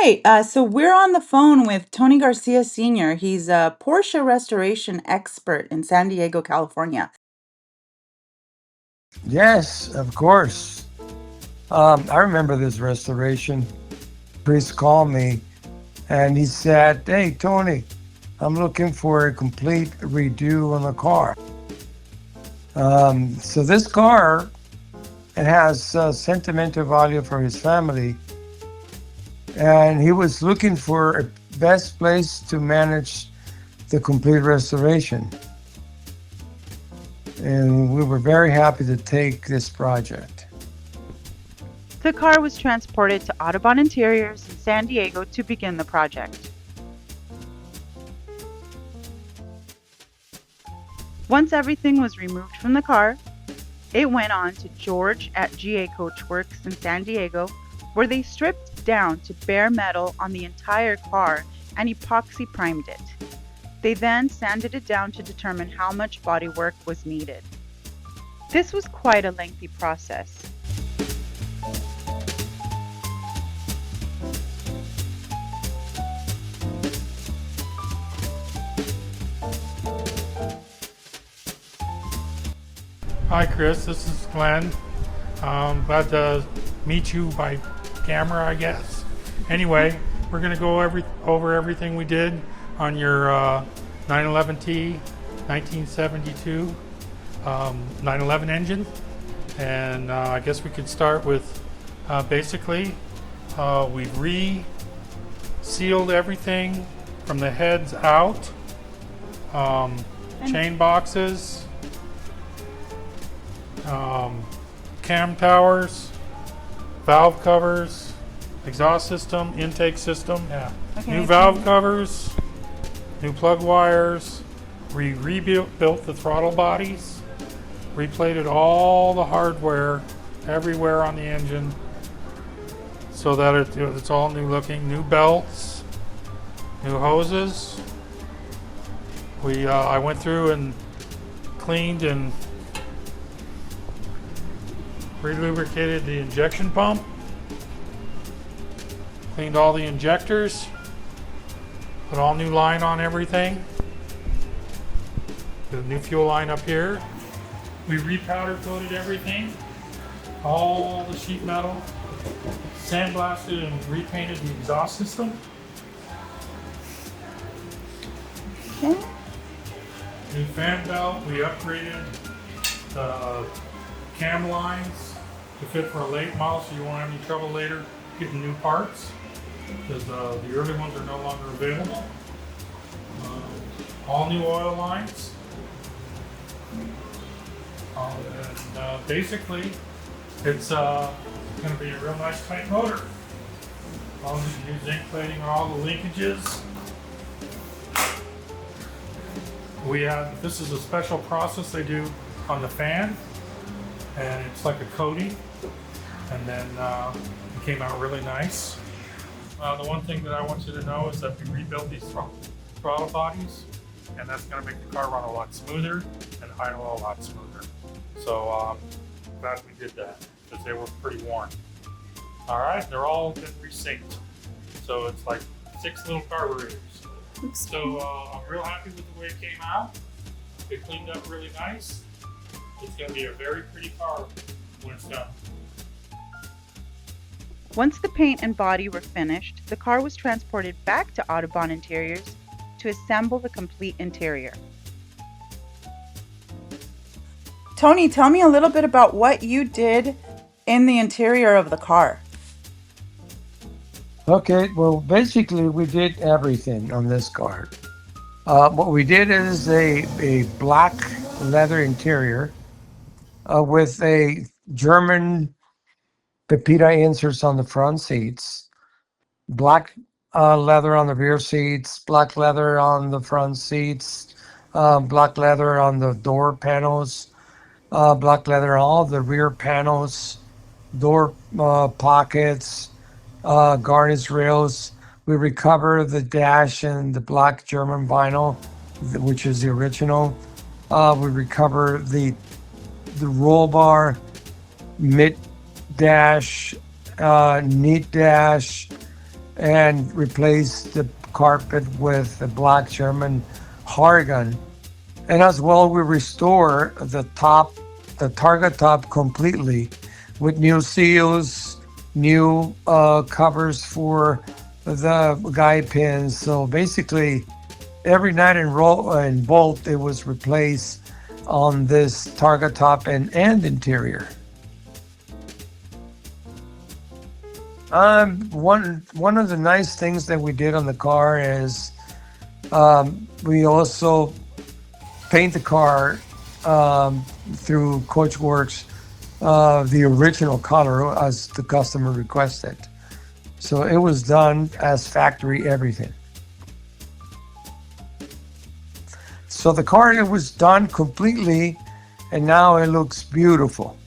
right. So we're on the phone with Tony Garcia Sr. He's a Porsche restoration expert in San Diego, California. Yes, of course. I remember this restoration. Priest called me and he said, "Hey, Tony, I'm looking for a complete redo on the car." So this car, it has sentimental value for his family, and he was looking for a best place to manage the complete restoration. And we were very happy to take this project. The car was transported to Autobahn Interiors in San Diego to begin the project. Once everything was removed from the car, it went on to George at GA Coachworks in San Diego, where they stripped down to bare metal on the entire car and epoxy primed it. They then sanded it down to determine how much bodywork was needed. This was quite a lengthy process. Hi Chris, this is Glenn. Glad to meet you by camera, I guess. Anyway, we're going to go over everything we did on your 911T 1972 911 engine. And I guess we could start with basically we've re-sealed everything from the heads out, chain boxes, cam towers, valve covers, exhaust system, intake system, new valve covers, new plug wires. We rebuilt the throttle bodies, replated all the hardware everywhere on the engine so that it's all new looking. New belts, new hoses. I went through and cleaned and re-lubricated the injection pump, cleaned all the injectors, put all new line on everything, the new fuel line up here. We repowder coated everything, all the sheet metal, sandblasted and repainted the exhaust system. Okay. New fan belt. We upgraded the cam lines to fit for a late model, so you won't have any trouble later getting new parts, because the early ones are no longer available. All new oil lines. And basically, it's going to be a real nice tight motor. All new zinc plating on all the linkages. This is a special process they do on the fan, and it's like a coating, and then it came out really nice. The one thing that I want you to know is that we rebuilt these throttle bodies, and that's going to make the car run a lot smoother and idle a lot smoother. So I'm glad we did that, because they were pretty worn. All right, they're all been resynced, so it's like 6 little carburetors. So I'm real happy with the way it came out. It cleaned up really nice. It's going to be a very pretty car when it's done. Once the paint and body were finished, the car was transported back to Autobahn Interiors to assemble the complete interior. Tony, tell me a little bit about what you did in the interior of the car. Okay, well, basically we did everything on this car. What we did is a black leather interior with a German Pepita inserts on the front seats, black leather on the rear seats, black leather on the front seats, black leather on the door panels, black leather on all the rear panels, door pockets, garnish rails. We recover the dash and the black German vinyl, which is the original. We recover the roll bar, mid dash, neat dash, and replaced the carpet with a black German Hargan. And as well, we restore the top, the Targa top completely with new seals, new covers for the guide pins. So basically, every nut and roll and bolt it was replaced on this Targa top and interior. One of the nice things that we did on the car is we also paint the car through Coachworks the original color as the customer requested. So it was done as factory everything. So the car, it was done completely, and now it looks beautiful.